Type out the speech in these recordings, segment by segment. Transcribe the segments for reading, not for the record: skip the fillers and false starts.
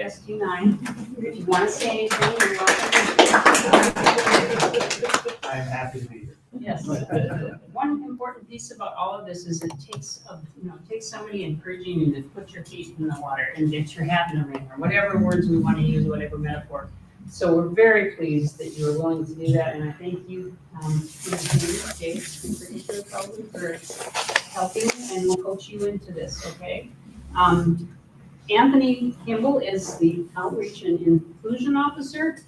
SD9. If you want to say anything, you're welcome. I'm happy to be here. Yes. One important piece about all of this is it takes, takes somebody encouraging you to put your feet in the water and get your hat in the ring, or whatever words we want to use, whatever metaphor. So we're very pleased that you are willing to do that, and I thank you, Jay, Superintendent probably for helping, and we'll coach you into this, okay? Anthony Kimball is the Outreach and Inclusion Officer.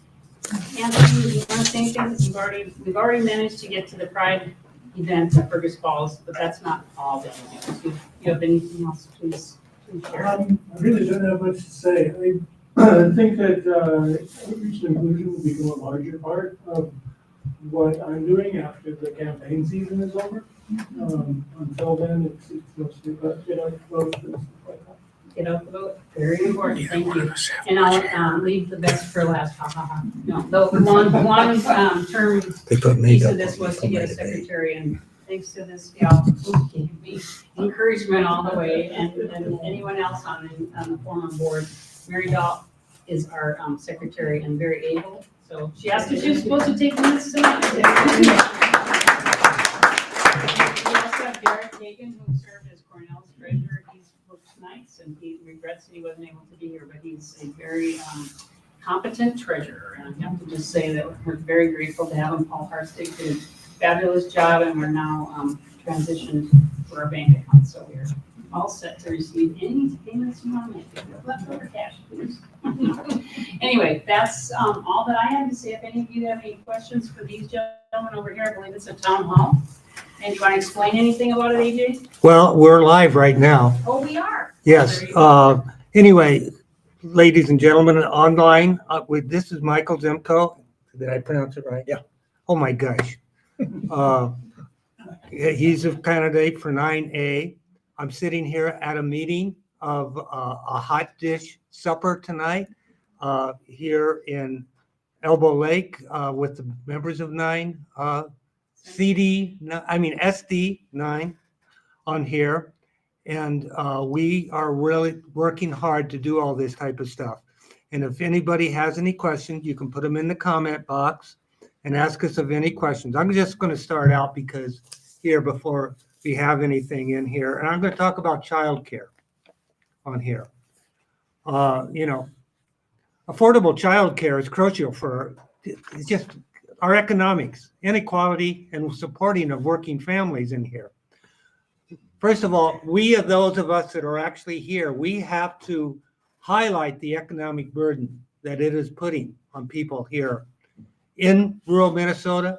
Anthony, do you want to say anything? We've already managed to get to the Pride event at Fergus Falls, but that's not all that we do. If you have anything else, please share. I really don't have much to say. I think that outreach and inclusion will become a larger part of what I'm doing after the campaign season is over. Until then, it's mostly about get out the vote and stuff like that. Get out the vote, very important, thank you. And I'll leave the best for last, ha ha ha. No, the one term They put piece makeup of this on was to get a somebody today. secretary, and thanks to this gal, who gave me encouragement all the way, and anyone else on the former board. Mary Dahl is our secretary and very able, so she asked if she was supposed to take minutes tonight. We also have Derek Hagan, who served as Cornell's treasurer. He's worked nights, and he regrets that he wasn't able to be here, but he's a very competent treasurer, and I have to just say that we're very grateful to have him. Paul Harstick did a fabulous job, and we're now transitioned for our bank account, so we're all set to receive any payments you want to make. If you have leftover cash, please. Anyway, that's all that I have to say. If any of you have any questions for these gentlemen over here, I believe it's a town hall. And you want to explain anything about it, AJ? Well, we're live right now. Oh, we are. Yes. There you go. Anyway, ladies and gentlemen, online, this is Michael Zemko. Did I pronounce it right? Yeah. Oh my gosh. He's a candidate for 9A. I'm sitting here at a meeting of a hot dish supper tonight here in Elbow Lake with the members of SD9 on here. And we are really working hard to do all this type of stuff. And if anybody has any questions, you can put them in the comment box and ask us of any questions. I'm just going to start out because here before we have anything in here, and I'm going to talk about childcare on here. Affordable childcare is crucial for it's just our economics, inequality, and supporting of working families in here. First of all, those of us that are actually here, we have to highlight the economic burden that it is putting on people here in rural Minnesota,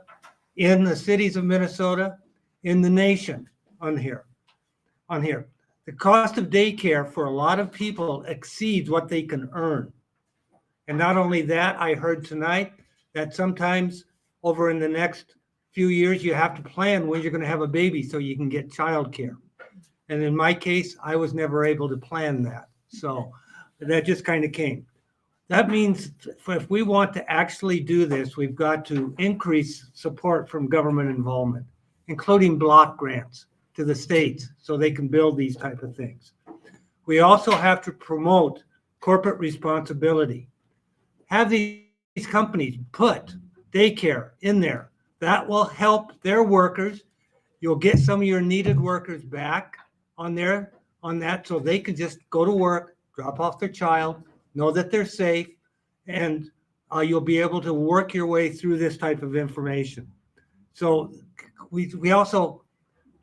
in the cities of Minnesota, in the nation on here. The cost of daycare for a lot of people exceeds what they can earn. And not only that, I heard tonight that sometimes over in the next few years, you have to plan when you're going to have a baby so you can get childcare. And in my case, I was never able to plan that. So that just kind of came. That means if we want to actually do this, we've got to increase support from government involvement, including block grants to the states so they can build these type of things. We also have to promote corporate responsibility. Have these companies put daycare in there. That will help their workers. You'll get some of your needed workers back on that so they can just go to work, drop off their child, know that they're safe, and you'll be able to work your way through this type of information. So we also,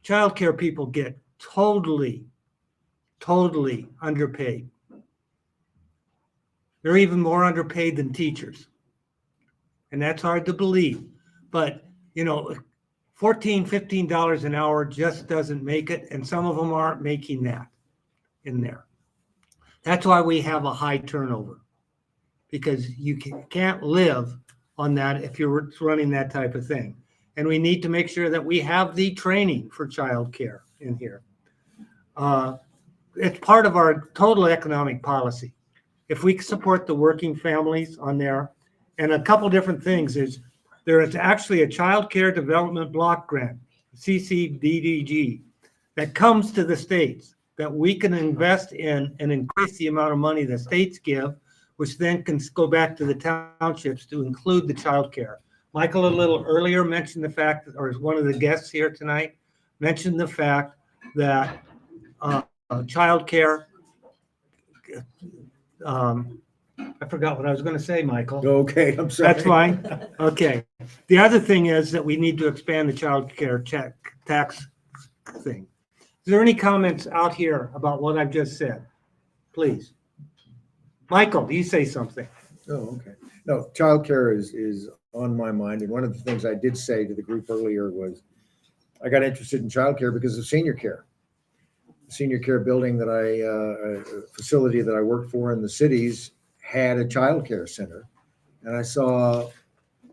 childcare people get totally underpaid. They're even more underpaid than teachers. And that's hard to believe. But, $14, $15 an hour just doesn't make it. And some of them aren't making that in there. That's why we have a high turnover, because you can't live on that if you're running that type of thing. And we need to make sure that we have the training for childcare in here. It's part of our total economic policy. If we support the working families on there, and a couple different things is there is actually a child care development block grant, CCDDG, that comes to the states that we can invest in and increase the amount of money the states give. which then can go back to the townships to include the childcare. Michael, a little earlier, mentioned the fact, or one of the guests here tonight, mentioned the fact that childcare, I forgot what I was going to say, Michael. Okay, I'm sorry. That's fine. Okay. The other thing is that we need to expand the childcare tax thing. Is there any comments out here about what I've just said? Please. Michael, you say something. Oh, okay. No, childcare is on my mind. And one of the things I did say to the group earlier was I got interested in childcare because of senior care. The senior care building that facility that I worked for in the cities had a childcare center. And I saw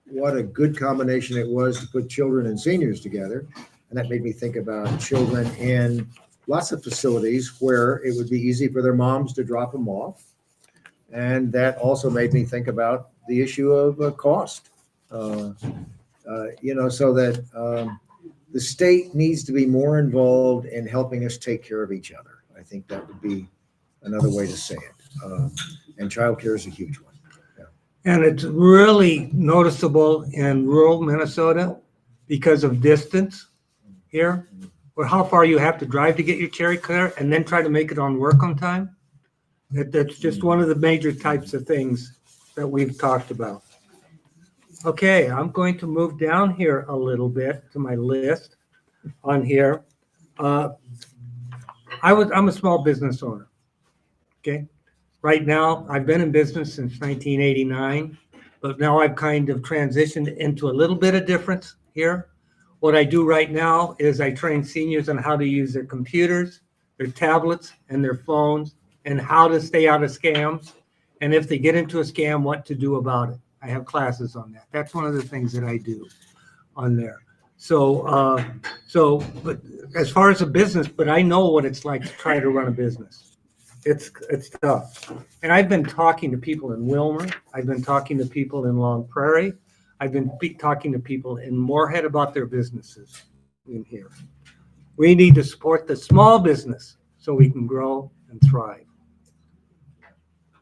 what a good combination it was to put children and seniors together. And that made me think about children in lots of facilities where it would be easy for their moms to drop them off. And that also made me think about the issue of cost. So that the state needs to be more involved in helping us take care of each other. I think that would be another way to say it. And childcare is a huge one. And it's really noticeable in rural Minnesota because of distance here, or how far you have to drive to get your cherry care and then try to make it on work on time. That's just one of the major types of things that we've talked about. Okay, I'm going to move down here a little bit to my list on here. I'm a small business owner. Okay. Right now, I've been in business since 1989, but now I've kind of transitioned into a little bit of difference here. What I do right now is I train seniors on how to use their computers, their tablets, and their phones, and how to stay out of scams. And if they get into a scam, what to do about it. I have classes on that. That's one of the things that I do on there. So, but as far as a business, but I know what it's like to try to run a business. It's tough. And I've been talking to people in Wilmer. I've been talking to people in Long Prairie. I've been talking to people in Moorhead about their businesses in here. We need to support the small business so we can grow and thrive.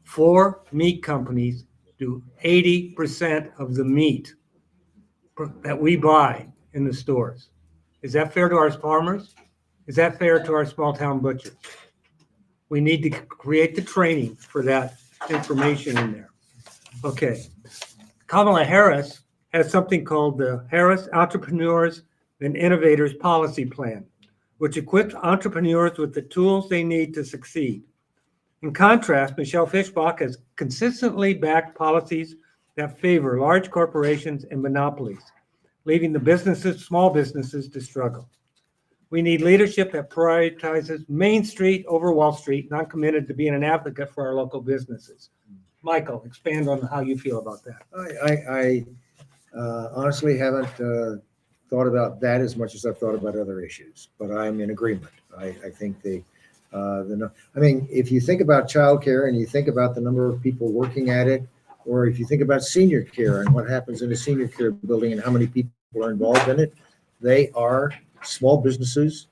4 meat companies do 80% of the meat that we buy in the stores. Is that fair to our farmers? Is that fair to our small town butchers? We need to create the training for that information in there. Okay. Kamala Harris has something called the Harris Entrepreneurs and Innovators Policy Plan, which equips entrepreneurs with the tools they need to succeed. In contrast, Michelle Fischbach has consistently backed policies that favor large corporations and monopolies, leaving the small businesses to struggle. We need leadership that prioritizes Main Street over Wall Street, not committed to being an advocate for our local businesses. Michael, expand on how you feel about that. I honestly haven't thought about that as much as I've thought about other issues, but I'm in agreement. I think if you think about childcare and you think about the number of people working at it, or if you think about senior care and what happens in a senior care building and how many people are involved in it, they are small businesses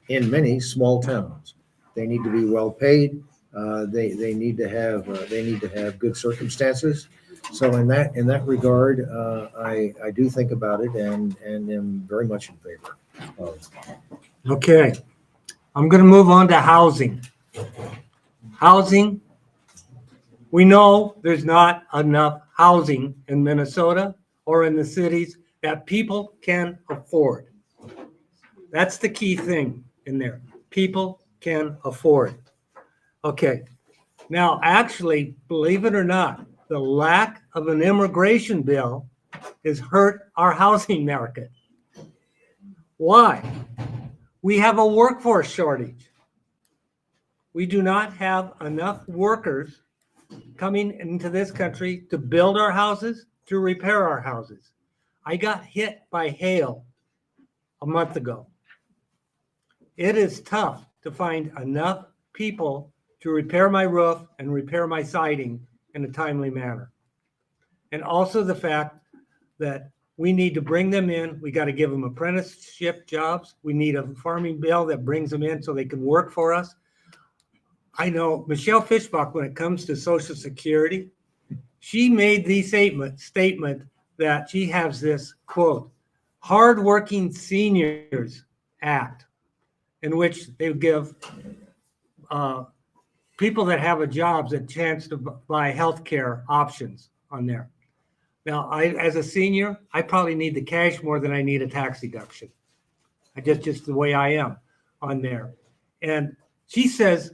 in many small towns. They need to be well paid. They need to have good circumstances. So in that regard, I do think about it and am very much in favor of. Okay, I'm going to move on to housing. Housing, we know there's not enough housing in Minnesota or in the cities that people can afford. That's the key thing in there. People can afford. Okay, now actually, believe it or not, the lack of an immigration bill has hurt our housing market. Why? We have a workforce shortage. We do not have enough workers coming into this country to build our houses, to repair our houses. I got hit by hail a month ago. It is tough to find enough people to repair my roof and repair my siding in a timely manner. And also the fact that we need to bring them in. We got to give them apprenticeship jobs. We need a farming bill that brings them in so they can work for us. I know Michelle Fishbach, when it comes to Social Security, she made the statement that she has this quote, hardworking seniors act, in which they give people that have a job a chance to buy healthcare options on there. Now, as a senior, I probably need the cash more than I need a tax deduction. I just the way I am on there. And she says,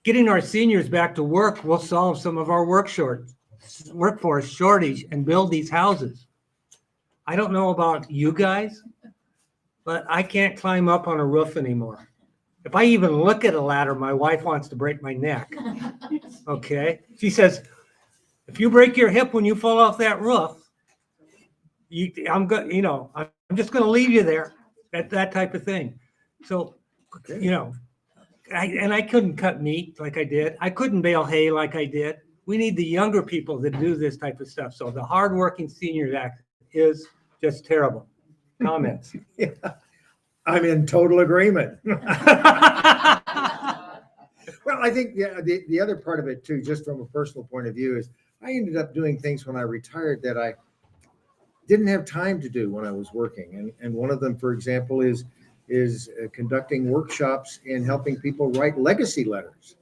getting our seniors back to work will solve some of our workforce shortage and build these houses. I don't know about you guys, but I can't climb up on a roof anymore. If I even look at a ladder, my wife wants to break my neck. Okay. She says, if you break your hip when you fall off that roof, I'm just going to leave you there. That type of thing. So, Okay. I couldn't cut meat like I did. I couldn't bale hay like I did. We need the younger people that do this type of stuff. So the hardworking seniors act is just terrible. Comments? Yeah, I'm in total agreement. Well, I think the other part of it too, just from a personal point of view, is I ended up doing things when I retired that I didn't have time to do when I was working. And one of them, for example, is conducting workshops and helping people write legacy letters.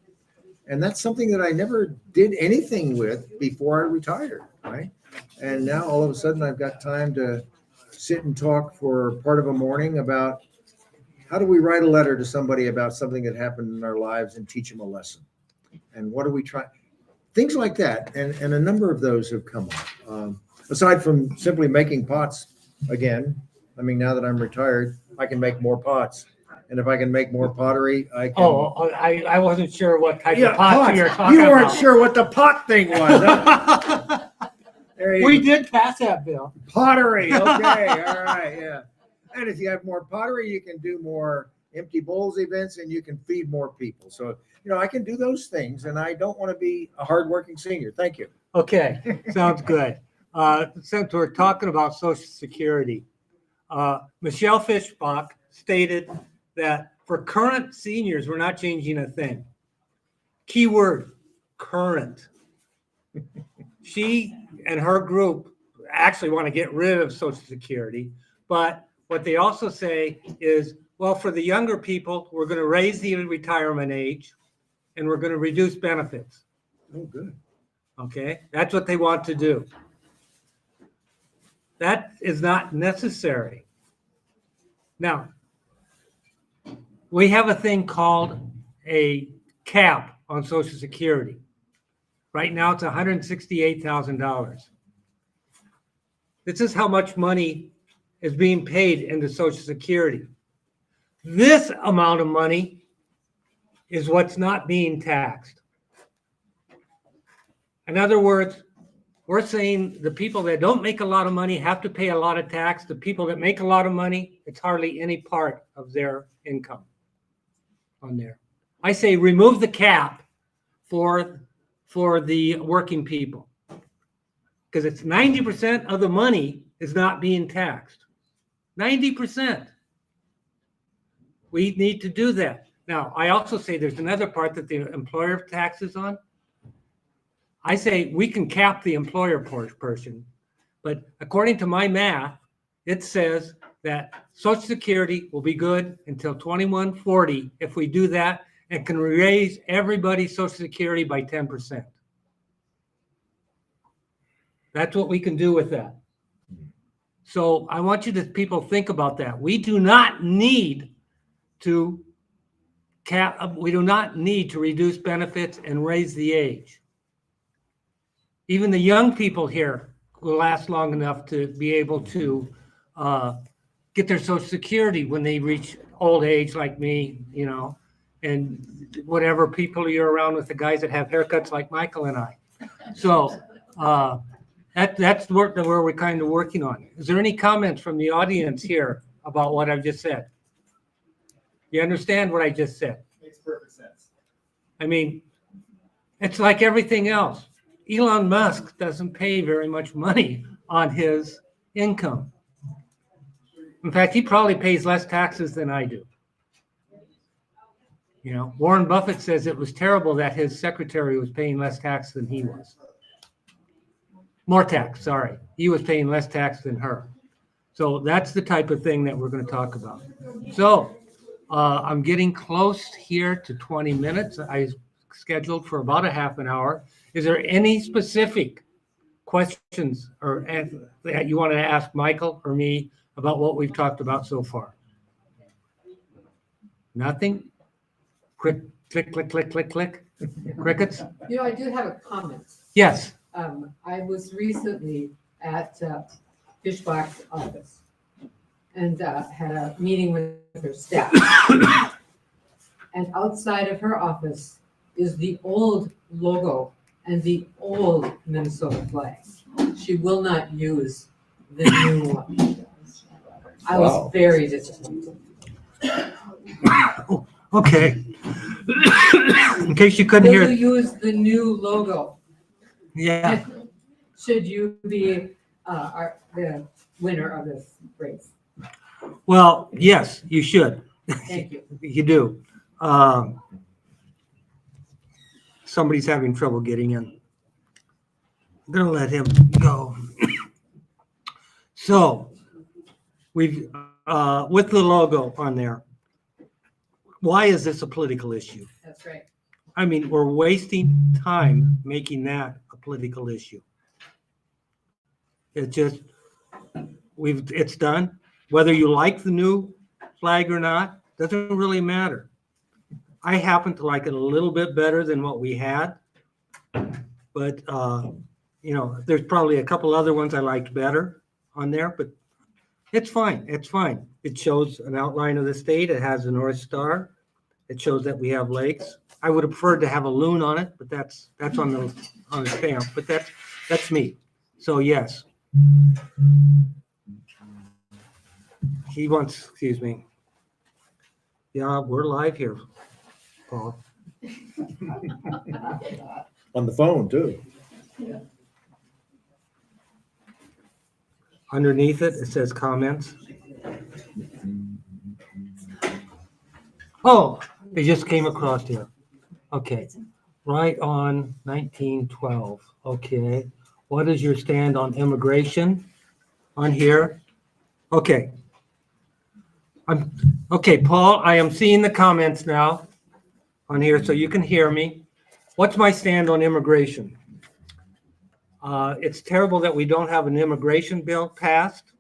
And that's something that I never did anything with before I retired, right? And now all of a sudden I've got time to sit and talk for part of a morning about how do we write a letter to somebody about something that happened in our lives and teach them a lesson. And what do we try? Things like that. And a number of those have come up. Aside from simply making pots again, I mean, now that I'm retired, I can make more pots. And if I can make more pottery, I can. I wasn't sure what type Yeah, of pots pots. you were talking You weren't about. sure what the pot thing was. Huh? There you We go. did pass that bill. Pottery. Okay. All right. Yeah. And if you have more pottery, you can do more empty bowls events and you can feed more people. So, I can do those things and I don't want to be a hardworking senior. Thank you. Okay, sounds good. Since we're talking about Social Security, Michelle Fishbach stated that for current seniors, we're not changing a thing. Keyword, current. She and her group actually want to get rid of Social Security, but what they also say is, well, for the younger people, we're going to raise the retirement age and we're going to reduce benefits. Oh, good. Okay, that's what they want to do. That is not necessary. Now, we have a thing called a cap on Social Security. Right now, it's $168,000. This is how much money is being paid into Social Security. This amount of money is what's not being taxed. In other words, we're saying the people that don't make a lot of money have to pay a lot of tax. The people that make a lot of money, it's hardly any part of their income on there. I say remove the cap for the working people because it's 90% of the money is not being taxed. 90%. We need to do that. Now, I also say there's another part that the employer taxes on. I say we can cap the employer portion, but according to my math, it says that Social Security will be good until 2140 if we do that and can raise everybody's Social Security by 10%. That's what we can do with that. So I want you to people think about that. We do not need to we do not need to reduce benefits and raise the age. Even the young people here will last long enough to be able to get their Social Security when they reach old age like me, and whatever people you're around with, the guys that have haircuts like Michael and I. So that's where we're kind of working on. Is there any comments from the audience here about what I've just said? You understand what I just said? Makes perfect sense. I mean, it's like everything else. Elon Musk doesn't pay very much money on his income. In fact, he probably pays less taxes than I do. You know, Warren Buffett says it was terrible that his secretary was paying less tax than he was. More tax, sorry. He was paying less tax than her. So that's the type of thing that we're going to talk about. So I'm getting close here to 20 minutes. I scheduled for about a half an hour. Is there any specific questions or that you want to ask Michael or me about what we've talked about so far? Nothing? Click, click, click, click, click, click. Crickets? You know, I do have a comment. Yes. I was recently at Fishbach's office and had a meeting with her staff. And outside of her office is the old logo and the old Minnesota flag. She will not use the new one. I was Wow. very disappointed. Okay. In case you couldn't Will you hear. use the new logo? Yeah. Should you be the winner of this race? Well, yes, you should. Thank you. You do. Somebody's having trouble getting in. I'm gonna let him go. So we've with the logo on there. Why is this a political issue? That's right. I mean, we're wasting time making that a political issue. It just it's done. Whether you like the new flag or not, doesn't really matter. I happen to like it a little bit better than what we had, but you know, there's probably a couple other ones I liked better on there, but it's fine. It's fine. It shows an outline of the state. It has a North Star. It shows that we have lakes. I would have preferred to have a loon on it, but that's on the stamp. But that's me. So yes. He wants, excuse me. Yeah, we're live here, Paul. On the phone too. Underneath it, it says comments. Oh, it just came across here. Okay, right on 1912. Okay, what is your stand on immigration on here? Okay. Okay, Paul, I am seeing the comments now on here, so you can hear me. What's my stand on immigration? It's terrible that we don't have an immigration bill passed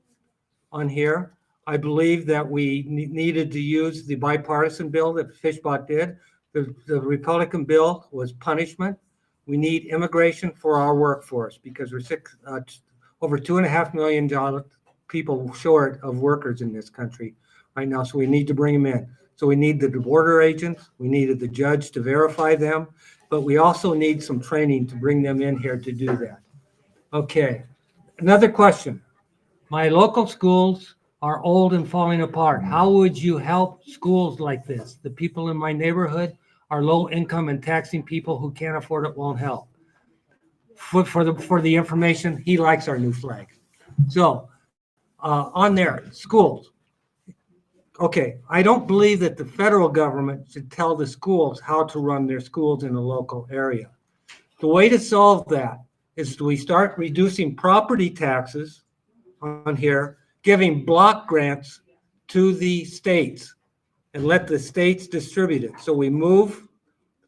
on here. I believe that we needed to use the bipartisan bill that Fishbach did. The Republican bill was punishment. We need immigration for our workforce because we're over 2.5 million people short of workers in this country right now. So we need to bring them in. So we need the border agents. We needed the judge to verify them, but we also need some training to bring them in here to do that. Okay. Another question. My local schools are old and falling apart. How would you help schools like this? The people in my neighborhood are low income and taxing people who can't afford it won't help. For the information, he likes our new flag. So on there, schools. Okay, I don't believe that the federal government should tell the schools how to run their schools in a local area. The way to solve that is we start reducing property taxes on here, giving block grants to the states and let the states distribute it. So we move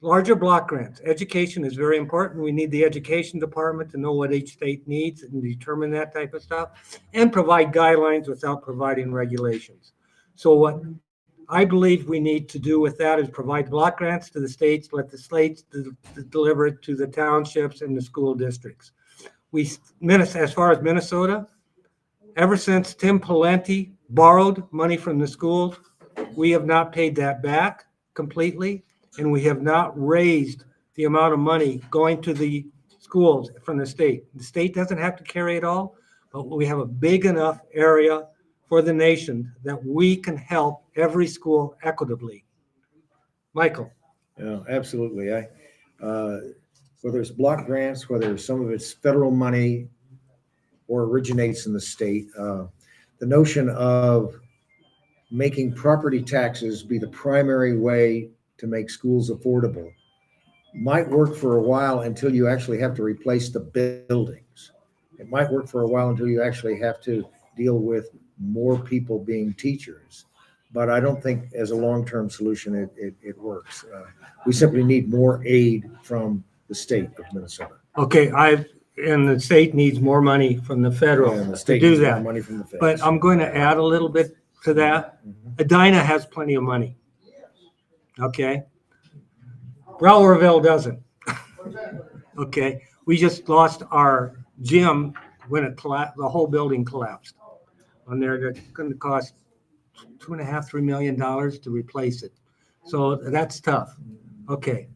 larger block grants. Education is very important. We need the education department to know what each state needs and determine that type of stuff and provide guidelines without providing regulations. So what I believe we need to do with that is provide block grants to the states, let the states deliver it to the townships and the school districts. As far as Minnesota, ever since Tim Pawlenty borrowed money from the schools, we have not paid that back completely, and we have not raised the amount of money going to the schools from the state. The state doesn't have to carry it all, but we have a big enough area for the nation that we can help every school equitably. Michael. Yeah, absolutely. Whether it's block grants, whether some of it's federal money or originates in the state, the notion of making property taxes be the primary way to make schools affordable might work for a while until you actually have to replace the buildings. It might work for a while until you actually have to deal with more people being teachers. But I don't think as a long-term solution, it works. We simply need more aid from the state of Minnesota. Okay, and the state needs more money from the federal And the to state do needs more that. money from the feds. But I'm going to add a little bit to that. Mhm. Edina has plenty of money. Okay? Browerville doesn't. Okay? We just lost our gym when it collapsed, the whole building collapsed. On there, that's going to cost $2.5–3 million to replace it. So that's tough. Okay.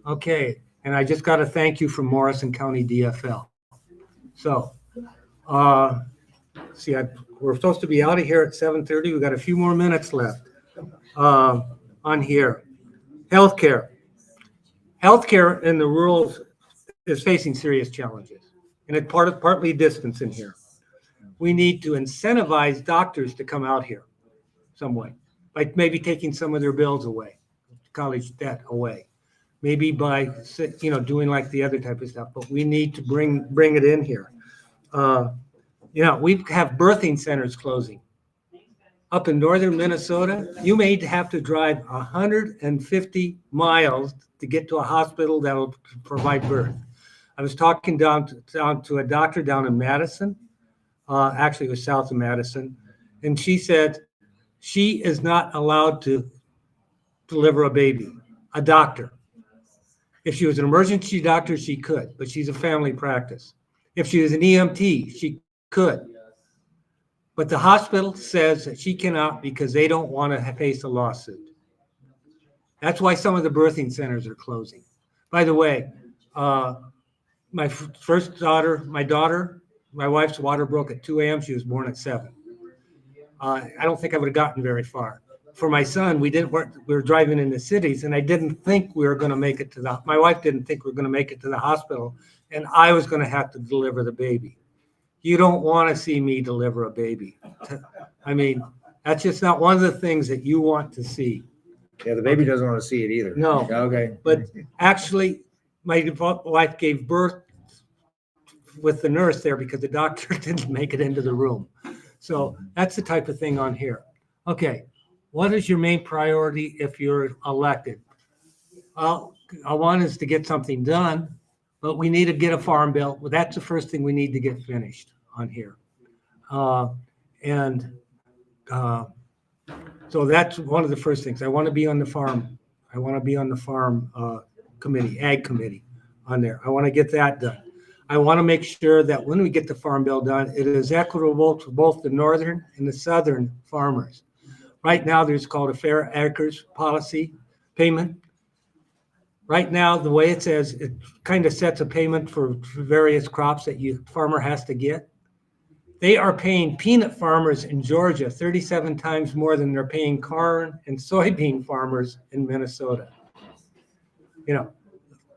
Okay. And I just got to thank you from Morrison County DFL. So, see, we're supposed to be out of here at 7:30. We've got a few more minutes left on here. Healthcare. Healthcare in the rural is facing serious challenges, and it's partly distance in here. We need to incentivize doctors to come out here some way, like maybe taking some of their bills away, college debt away, maybe by doing like the other type of stuff. But we need to bring it in here. We have birthing centers closing. Up in northern Minnesota, you may have to drive 150 miles to get to a hospital that will provide birth. I was talking down to a doctor down in Madison, actually it was south of Madison, and she said she is not allowed to deliver a baby, a doctor. If she was an emergency doctor, she could, but she's a family practice. If she was an EMT, she could. But the hospital says that she cannot because they don't want to face a lawsuit. That's why some of the birthing centers are closing. By the way, my first daughter, my wife's water broke at 2 a.m. She was born at 7. I don't think I would have gotten very far. For my son, we were driving in the cities, and I didn't think we were going to make it my wife didn't think we were going to make it to the hospital, and I was going to have to deliver the baby. You don't want to see me deliver a baby. I mean, that's just not one of the things that you want to see. Yeah, the baby doesn't want to see it either. No. Okay. But actually, my wife gave birth with the nurse there because the doctor didn't make it into the room. So that's the type of thing on here. Okay, what is your main priority if you're elected? Well, one is to get something done, but we need to get a farm bill. Well, that's the first thing we need to get finished on here. So that's one of the first things. I want to be on the farm. I want to be on the farm committee, ag committee on there. I want to get that done. I want to make sure that when we get the farm bill done, it is equitable to both the northern and the southern farmers. Right now, there's called a fair acres policy payment. Right now, the way it says, it kind of sets a payment for various crops that farmer has to get. They are paying peanut farmers in Georgia 37 times more than they're paying corn and soybean farmers in Minnesota.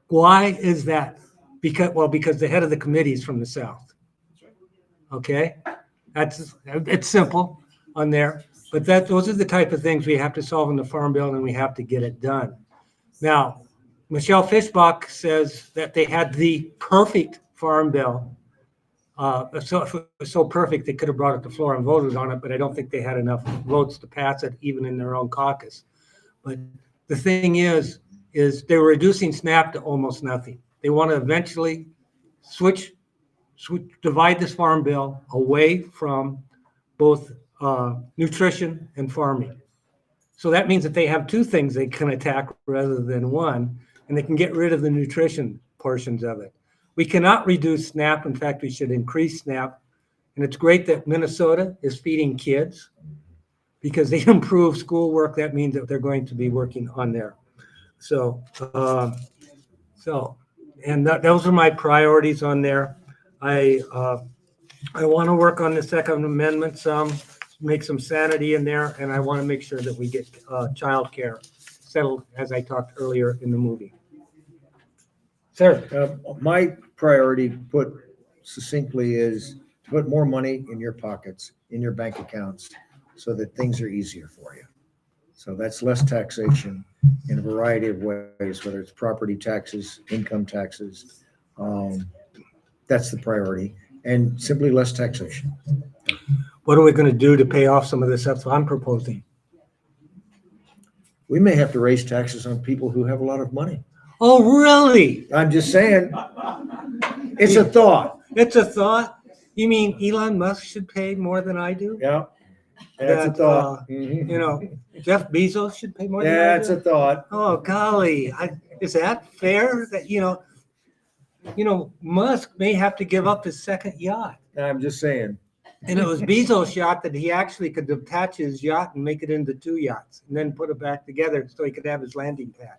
Why is that? Because the head of the committee is from the South. Okay, it's simple on there, but those are the type of things we have to solve in the farm bill, and we have to get it done. Now, Michelle Fischbach says that they had the perfect farm bill. So if it was so perfect, they could have brought it to the floor and voted on it, but I don't think they had enough votes to pass it, even in their own caucus. But the thing is they were reducing SNAP to almost nothing. They want to eventually divide this farm bill away from both nutrition and farming. So that means that they have two things they can attack rather than one, and they can get rid of the nutrition portions of it. We cannot reduce SNAP. In fact, we should increase SNAP. And it's great that Minnesota is feeding kids because they improve schoolwork. That means that they're going to be working on there. Those are my priorities on there. I want to work on the Second Amendment some, make some sanity in there, and I want to make sure that we get childcare settled, as I talked earlier in the movie. Sir. My priority, put succinctly, is to put more money in your pockets, in your bank accounts, so that things are easier for you. So that's less taxation. in a variety of ways, whether it's property taxes, income taxes. That's the priority, and simply less taxation. What are we going to do to pay off some of this stuff I'm proposing? We may have to raise taxes on people who have a lot of money. Oh, really? I'm just saying, it's a thought. It's a thought? You mean Elon Musk should pay more than I do? Yeah, that's a That, thought. You know, Jeff Bezos should pay more than I Yeah, do? it's a thought. Oh, golly, is that fair that, Musk may have to give up his second yacht. I'm just saying. And it was Bezos' yacht that he actually could detach his yacht and make it into 2 yachts and then put it back together so he could have his landing pad.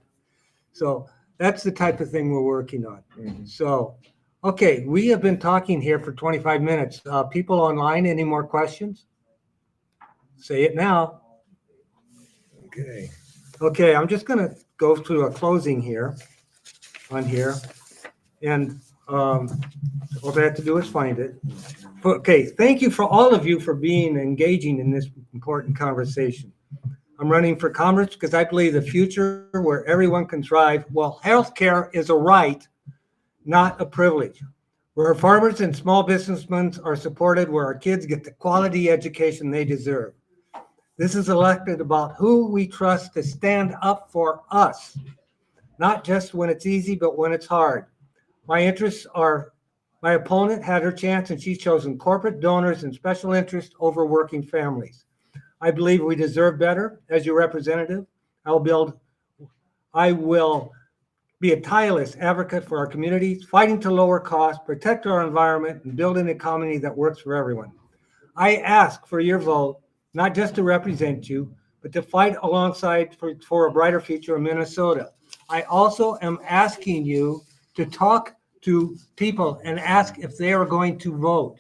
So that's the type of thing we're working on. Mhm. So, okay, we have been talking here for 25 minutes. People online, any more questions? Say it now. Okay. Okay, I'm just gonna go through a closing here, on here. And all I have to do is find it. Okay, thank you for all of you for being engaging in this important conversation. I'm running for Congress because I believe the future where everyone can thrive, well, healthcare is a right, not a privilege. Where farmers and small businessmen are supported, where our kids get the quality education they deserve. This is elected about who we trust to stand up for us, not just when it's easy, but when it's hard. My interests are, my opponent had her chance and she's chosen corporate donors and special interests over working families. I believe we deserve better. As your representative, I will be a tireless advocate for our communities, fighting to lower costs, protect our environment, and build an economy that works for everyone. I ask for your vote, not just to represent you, but to fight alongside for a brighter future in Minnesota. I also am asking you to talk to people and ask if they are going to vote.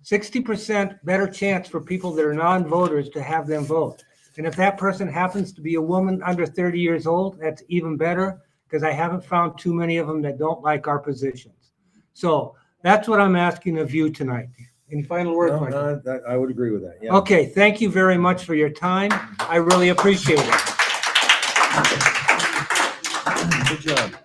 60% better chance for people that are non-voters to have them vote. And if that person happens to be a woman under 30 years old, that's even better, because I haven't found too many of them that don't like our positions. So that's what I'm asking of you tonight. Any final words, Michael? No, I would agree with that. Yeah. Okay, thank you very much for your time. I really appreciate it. Good job.